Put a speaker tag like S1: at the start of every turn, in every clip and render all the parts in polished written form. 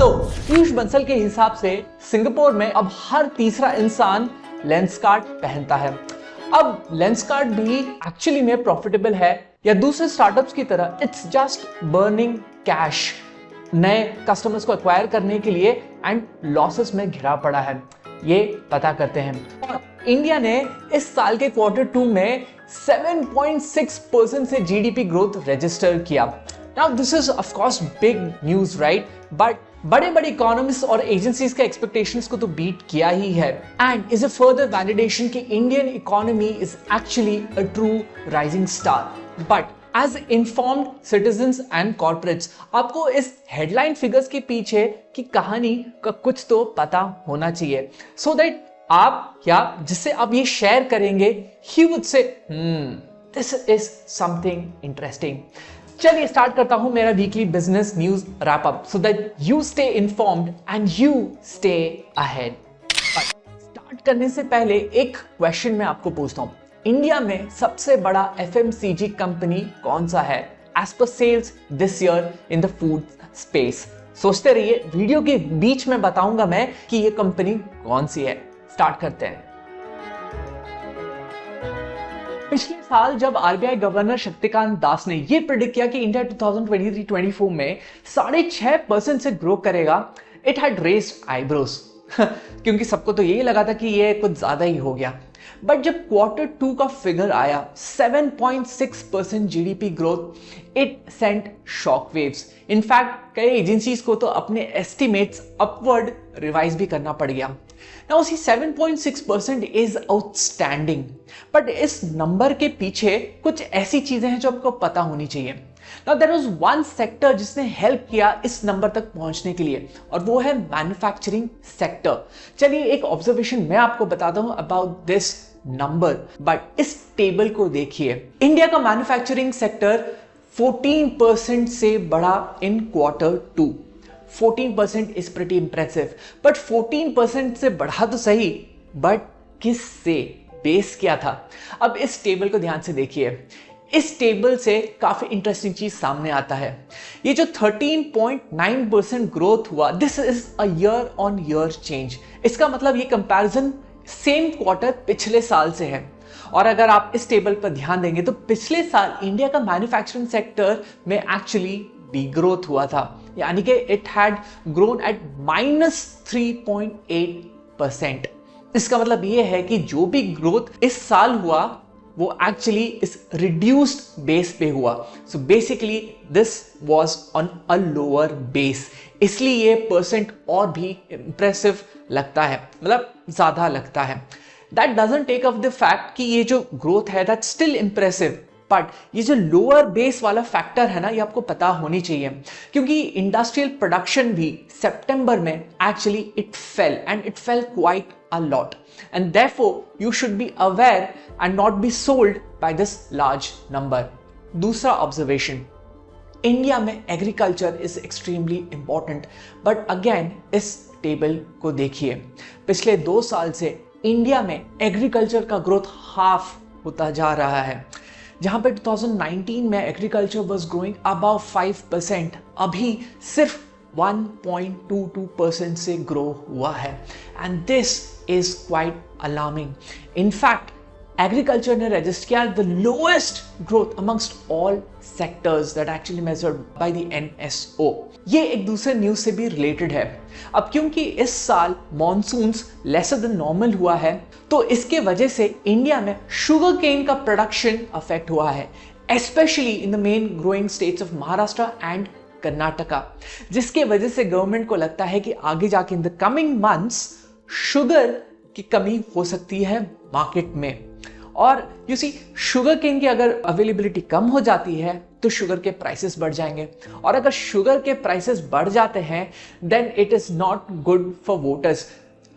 S1: पीयूष बंसल के हिसाब से सिंगापुर में अब हर तीसरा इंसान लेंसकार्ट पहनता है। अब लेंसकार्ट भी एक्चुअली में प्रॉफिटेबल है या दूसरे स्टार्टअप्स की तरह इट्स जस्ट बर्निंग कैश, नए कस्टमर्स को एक्वायर करने के लिए एंड लॉसेस में घिरा पड़ा है, ये पता करते हैं। और इंडिया ने इस साल के Q2 में 7.6% से जीडीपी ग्रोथ रजिस्टर किया। Now this is of course big news right, but बड़े इकोनॉमिस्ट और एजेंसीज के एक्सपेक्टेशंस को तो बीट किया ही है and is a further validation कि Indian economy is actually a true rising star. But as informed citizens and corporates आपको इस हेडलाइन फिगर्स के पीछे की कहानी का कुछ तो पता होना चाहिए, सो दैट आप या जिससे आप ये शेयर करेंगे he would say this is something interesting. चलिए स्टार्ट करता हूं मेरा weekly business news wrap up so that you stay informed and you stay ahead. Start करने से पहले एक क्वेश्चन मैं आपको पूछता हूं, इंडिया में सबसे बड़ा एफएमसीजी कंपनी कौन सा है as per sales this year in the food space? सोचते रहिए, वीडियो के बीच में बताऊंगा मैं कि ये कंपनी कौन सी है। स्टार्ट करते हैं। पिछले साल जब आरबीआई गवर्नर शक्तिकांत दास ने यह प्रेडिक्ट किया कि इंडिया 2023-24 में 6.5% से ग्रो करेगा, इट हैड रेज्ड आईब्रोज क्योंकि सबको तो यही लगा था कि ये कुछ ज्यादा ही हो गया। बट जब Q2 का फिगर आया 7.6% GDP growth, it sent shock waves. In fact कई एजेंसीज को तो अपने एस्टिमेट्स अपवर्ड रिवाइज भी करना पड़ गया। Now see 7.6% is outstanding, but इस नंबर के पीछे कुछ ऐसी चीजें हैं जो आपको पता होनी चाहिए। Now there was one sector जिसने हेल्प किया इस नंबर तक पहुंचने के लिए, और वो है मैन्युफैक्चरिंग सेक्टर। चलिए एक ऑब्जर्वेशन मैं आपको बताता हूं अबाउट दिस नंबर, बट इस टेबल को देखिए। इंडिया का मैन्युफैक्चरिंग सेक्टर 14% से बढ़ा इन Q2। 14% is pretty impressive, but 14% से बढ़ा तो सही, बट किससे? बेस क्या था? अब इस टेबल को ध्यान से देखिए। इस टेबल से काफी इंटरेस्टिंग चीज सामने आता है। ये जो 13.9% ग्रोथ हुआ, this is a year on year change. इसका मतलब ये कंपैरिजन सेम क्वार्टर पिछले साल से है। और अगर आप इस टेबल पर ध्यान देंगे तो पिछले साल इंडिया का मैन्युफैक्चरिंग सेक्टर में एक्चुअली डीग्रोथ हुआ था, यानी कि इट हैड ग्रोन एट -3.8%। इसका मतलब यह है कि जो भी ग्रोथ इस साल हुआ वो एक्चुअली इस रिड्यूस्ड बेस पे हुआ। So basically this was on a lower base, इसलिए ये परसेंट और भी इंप्रेसिव लगता है, मतलब ज्यादा लगता है। That doesn't take off the fact कि ये जो ग्रोथ है दैट स्टिल इंप्रेसिव, बट ये जो लोअर बेस वाला फैक्टर है ना, ये आपको पता होनी चाहिए, क्योंकि इंडस्ट्रियल प्रोडक्शन भी सितंबर में actually it fail and it fail quite a lot, and therefore you should be aware and not be sold by this large number. दूसरा ऑब्जर्वेशन, इंडिया में agriculture is extremely important, but again इस table को देखिए। पिछले 2 साल से India में agriculture का ग्रोथ हाफ होता जा रहा है। जहां पे 2019 में एग्रीकल्चर वाज ग्रोइंग अबव 5%, अभी सिर्फ 1.22% से ग्रो हुआ है, and this is quite alarming. In fact agriculture ने रजिस्टर किया the lowest growth amongst all sectors that actually measured by the NSO। ये एक दूसरे न्यूज से भी रिलेटेड है। अब क्योंकि इस साल मॉनसून्स लेसर देन नॉर्मल हुआ है, तो इसके वजह से इंडिया में शुगर केन का प्रोडक्शन अफेक्ट हुआ है, especially in the main growing states of Maharashtra and Karnataka, जिसके वजह से गवर्नमेंट को लगता है कि आगे जाके in the coming months sugar की कमी हो सकती है मार्केट में। और यू सी, शुगर केन की अगर अवेलेबिलिटी कम हो जाती है तो शुगर के प्राइसेस बढ़ जाएंगे, और अगर शुगर के प्राइसेस बढ़ जाते हैं then it is not good for voters,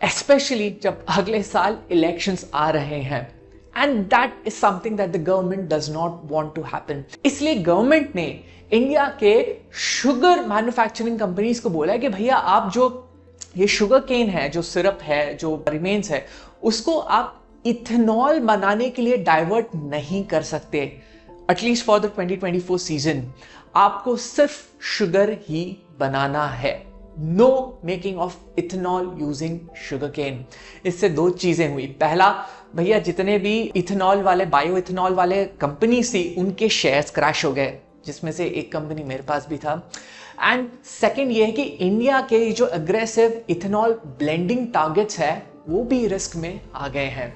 S1: especially जब अगले साल इलेक्शंस आ रहे हैं, and that is something that the government does not want to happen. इसलिए गवर्नमेंट ने इंडिया के शुगर मैन्युफैक्चरिंग कंपनीज को बोला है कि भैया आप जो ये शुगर केन है, जो सिरप है, जो रिमेन्स है, उसको आप इथेनॉल बनाने के लिए डाइवर्ट नहीं कर सकते, एटलीस्ट फॉर द 2024 सीजन। आपको सिर्फ शुगर ही बनाना है। No making of ethanol using sugar cane. इससे दो चीजें हुई। पहला, भैया जितने भी इथेनॉल वाले, बायो इथेनॉल वाले कंपनी थी, उनके शेयर्स क्रैश हो गए, जिसमें से एक कंपनी मेरे पास भी था। एंड सेकेंड ये है कि इंडिया के जो अग्रेसिव इथेनॉल ब्लेंडिंग टारगेट्स है वो भी रिस्क में आ गए हैं।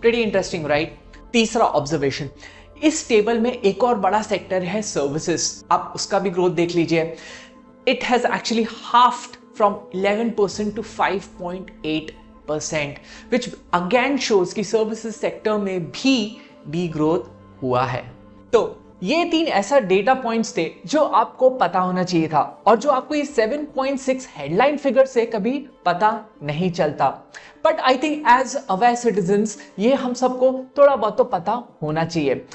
S1: Pretty interesting, right? तीसरा ऑब्जर्वेशन, इस टेबल में एक और बड़ा सेक्टर है सर्विसेज। आप उसका भी ग्रोथ देख लीजिए। It has actually halved from 11% to 5.8%, which again shows कि सर्विसेज सेक्टर में भी ग्रोथ हुआ है। तो ये तीन ऐसा डेटा पॉइंट्स थे जो आपको पता होना चाहिए था, और जो आपको ये 7.6 हेडलाइन फिगर से कभी पता नहीं चलता। But I think as aware citizens ये हम सबको थोड़ा बहुत तो पता होना चाहिए।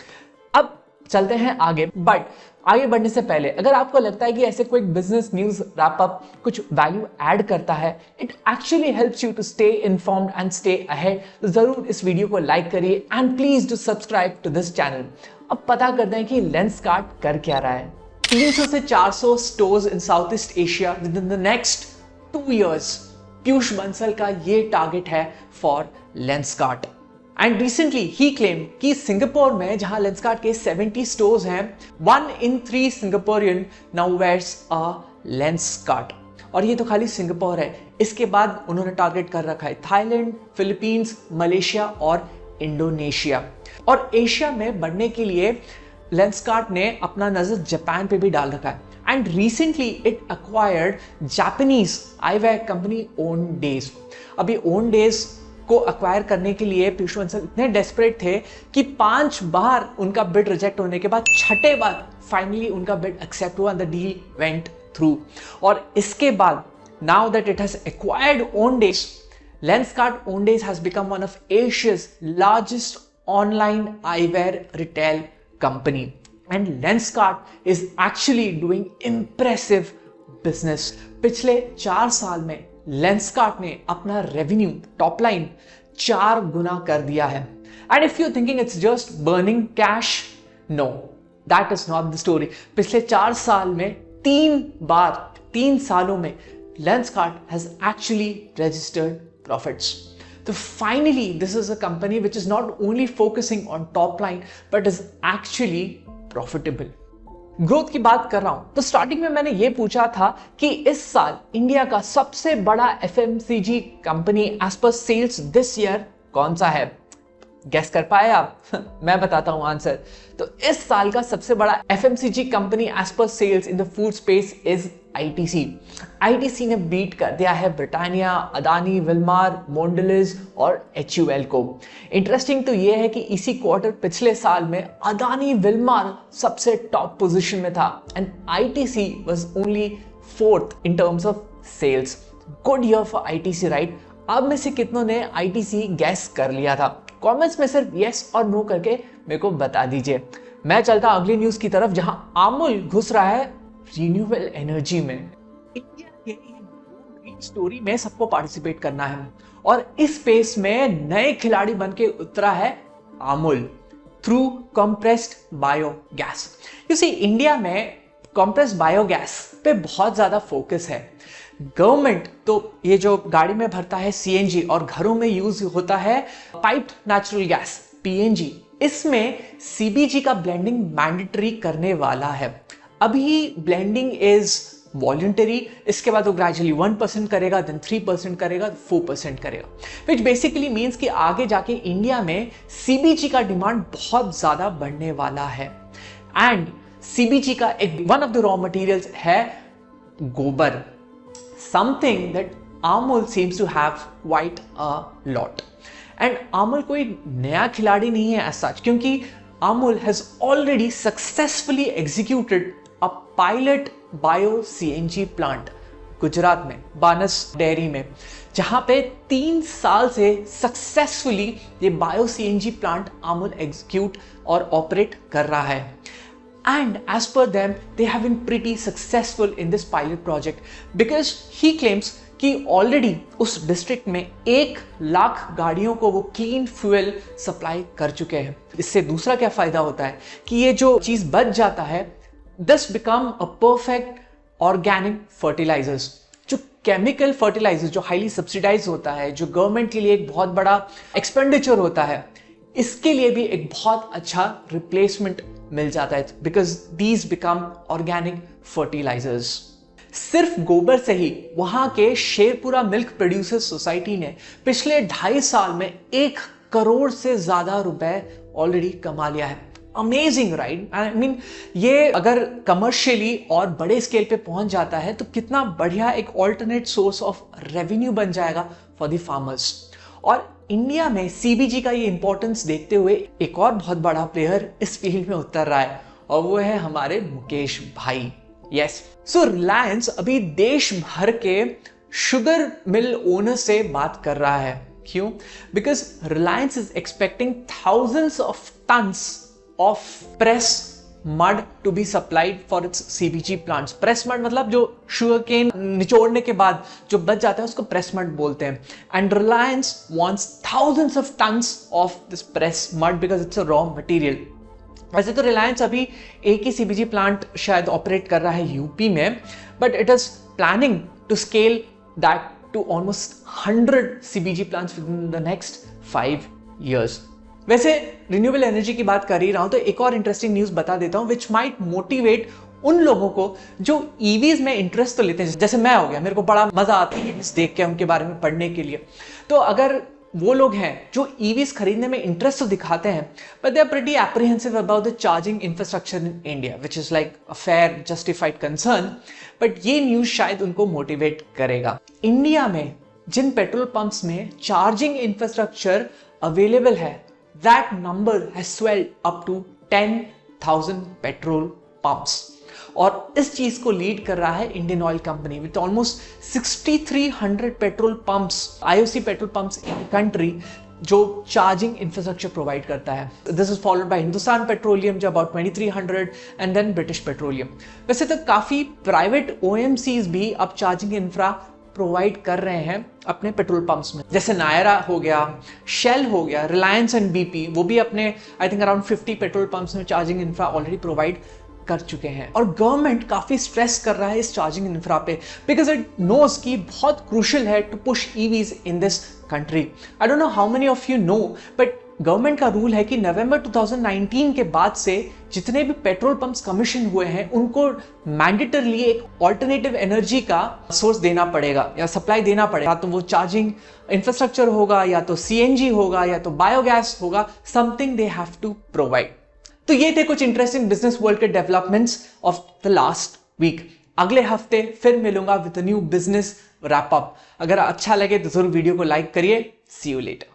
S1: अब चलते हैं आगे। बट आगे बढ़ने से पहले अगर आपको लगता है कि ऐसे कोई बिजनेस न्यूज रैप अप कुछ वैल्यू ऐड करता है, it actually helps you to stay informed and stay ahead, तो जरूर इस वीडियो को लाइक करिए and please do subscribe to this channel. अब पता करते हैं कि लेंसकार्ट कर क्या रहा है। 300 से 400 stores in south east Asia with in the next 2 years, Piyush Bansal का ये टारगेट है for Lenskart. And recently he claim कि सिंगापुर में जहां लेंसकार्ट के 70 स्टोर्स हैं, 1 in 3 Singaporean now wears a Lenskart. और ये तो खाली सिंगापुर है, इसके बाद उन्होंने टारगेट कर रखा है थाईलैंड, फिलीपींस, मलेशिया और इंडोनेशिया। और एशिया में बढ़ने के लिए लेंसकार्ट ने अपना नजर जापान पे भी डाल रखा है। And recently it acquired Japanese eyewear company Owndays. अभी ओनडेज को अक्वायर करने के लिए पीयूष बंसल इतने डेस्परेट थे कि 5 बार उनका बिड रिजेक्ट होने के बाद 6ठे बार फाइनली उनका बिड एक्सेप्ट हुआ, द डील वेंट थ्रू। और इसके बाद now that it has acquired Owndays, Lenskart Owndays has become one of एशिया's largest online eyewear retail company, and Lenskart is actually doing impressive business. पिछले 4 साल में लेंसकार्ट ने अपना रेवेन्यू टॉप लाइन 4 गुना कर दिया है। And if you thinking it's just burning cash, no, that is not the story. पिछले 4 साल में 3 सालों में Lenskart has actually registered profits. So finally, this is a company which is not only focusing on top line, but is actually profitable. Growth की बात कर रहा हूं तो स्टार्टिंग में मैंने ये पूछा था कि इस साल इंडिया का सबसे बड़ा FMCG company as per sales this year कौन सा है? गेस कर पाए आप? मैं बताता हूं आंसर। तो इस साल का सबसे बड़ा FMCG company as per sales in the food space is ITC. ITC ने बीट कर दिया है ब्रिटानिया, अदानी, विल्मार, मोंडेलिस और एचयूएल को। इंटरेस्टिंग तो ये है कि इसी क्वार्टर पिछले साल में अदानी विल्मार सबसे टॉप पोजीशन में था and ITC was only 4th in terms of sales. Good year for ITC, right? अब में से कितनों ने आईटीसी गैस कर लिया था? कमेंट्स में सिर्फ यस और नो करके मेरे को बता दीजिए। मैं चलता अगली न्यूज की तरफ, जहां अमूल घुस रहा है रिन्यूएबल एनर्जी में। इंडिया के ग्रीन स्टोरी में सबको पार्टिसिपेट करना है और इस स्पेस में नए खिलाड़ी बनके उतरा है Amul through compressed biogas. You see, India में कंप्रेस्ड बायोगैस पे बहुत ज्यादा फोकस है। गवर्नमेंट तो ये जो गाड़ी में भरता है सीएनजी और घरों में यूज होता है पाइप्ड नेचुरल गैस पीएनजी, इसमें सीबीजी का ब्लेंडिंग मैंडेटरी करने वाला है। अभी ब्लेंडिंग इज वॉलंटरी, इसके बाद वो ग्रेजुअली 1% करेगा, देन 3% करेगा, 4% करेगा, विच बेसिकली मीन्स कि आगे जाके इंडिया में सीबीजी का डिमांड बहुत ज्यादा बढ़ने वाला है। एंड सीबीजी का एक one of the raw materials है गोबर, something that Amul seems to have quite a lot. And Amul कोई नया खिलाड़ी नहीं है एज सच, क्योंकि Amul has already successfully executed a pilot bio CNG plant Gujarat में बानस डेयरी में, जहां पे 3 साल से सक्सेसफुली ये bio CNG plant Amul execute और ऑपरेट कर रहा है। And as per them, they have been pretty successful in this pilot project because he claims कि ऑलरेडी उस डिस्ट्रिक्ट में 1 लाख गाड़ियों को वो क्लीन फ्यूल सप्लाई कर चुके हैं। इससे दूसरा क्या फायदा होता है कि ये जो चीज बच जाता है, this become a perfect organic fertilisers जो केमिकल फर्टिलाइजर जो हाईली सब्सिडाइज होता है, जो गवर्नमेंट के लिए एक बहुत बड़ा एक्सपेंडिचर होता है, इसके लिए भी एक बहुत अच्छा रिप्लेसमेंट मिल जाता है, because these become organic fertilisers. सिर्फ गोबर से ही वहां के शेरपुरा मिल्क प्रोड्यूसर्स सोसाइटी ने पिछले 2.5 साल में 1 करोड़ से ज्यादा रुपए ऑलरेडी कमा लिया है। Amazing, right? आई मीन, ये अगर कमर्शियली और बड़े स्केल पे पहुंच जाता है तो कितना बढ़िया एक ऑल्टरनेट सोर्स ऑफ रेवेन्यू बन जाएगा फॉर द फार्मर्स। और इंडिया में सीबीजी का ये इंपॉर्टेंस देखते हुए एक और बहुत बड़ा प्लेयर इस फील्ड में उतर रहा है, और वो है हमारे मुकेश भाई। यस, सो रिलायंस अभी देश भर के शुगर मिल ओनर से बात कर रहा है। क्यों? Because Reliance is expecting thousands of tons of press mud to be supplied for its CBG plants. Press mud मतलब जो शुगर केन निचोड़ने के बाद जो बच जाता है उसको प्रेस मड बोलते हैं। And Reliance wants thousands of tons of this press mud because it's a raw material. वैसे तो रिलायंस अभी एक ही सीबीजी प्लांट शायद ऑपरेट कर रहा है यूपी में, but it is planning to scale that to almost 100 CBG plants within the next 5 years। वैसे रिन्यूएबल एनर्जी की बात कर ही रहा हूं तो एक और इंटरेस्टिंग न्यूज बता देता हूं विच माइट मोटिवेट उन लोगों को जो ईवीज में इंटरेस्ट तो लेते हैं, जैसे मैं हो गया, मेरे को बड़ा मजा आता है देख के उनके बारे में पढ़ने के लिए। तो अगर वो लोग हैं जो ईवीज खरीदने में इंटरेस्ट तो दिखाते हैं, but they are pretty apprehensive about the charging infrastructure in India, which is like a fair justified concern, but ये न्यूज शायद उनको मोटिवेट करेगा। इंडिया में जिन पेट्रोल पंप्स में चार्जिंग इंफ्रास्ट्रक्चर अवेलेबल है, that number has swelled up to 10,000 petrol pumps, और इस चीज को लीड कर रहा है Indian Oil company with almost 6300 petrol pumps, IOC petrol pumps in country जो चार्जिंग इंफ्रास्ट्रक्चर प्रोवाइड करता है। This is followed by Hindustan Petroleum जो about 2300 and then British Petroleum. वैसे तो काफी प्राइवेट ओएमसीज भी अब चार्जिंग इंफ्रा प्रोवाइड कर रहे हैं अपने पेट्रोल पंप्स में, जैसे नायरा हो गया, शेल हो गया, रिलायंस एंड बीपी, वो भी अपने I think around 50 petrol pumps में चार्जिंग इंफ्रा ऑलरेडी प्रोवाइड कर चुके हैं। और गवर्नमेंट काफी स्ट्रेस कर रहा है इस चार्जिंग इंफ्रा पे, बिकॉज इट नोस कि बहुत क्रूशियल है to push EVs in this country. I don't know how many of you know, but government का रूल है कि नवंबर 2019 के बाद से जितने भी पेट्रोल पंप्स कमीशन हुए हैं उनको मैंडेटरली एक ऑल्टरनेटिव एनर्जी का सोर्स देना पड़ेगा या सप्लाई देना पड़ेगा। या तो वो चार्जिंग इंफ्रास्ट्रक्चर होगा, या तो सीएनजी होगा, या तो बायोगैस होगा, something they have to provide. तो ये थे कुछ इंटरेस्टिंग बिजनेस वर्ल्ड के developments of the last week. अगले हफ्ते फिर मिलूंगा with a new business wrap up. अगर अच्छा लगे तो जरूर वीडियो को लाइक करिए। See you letter.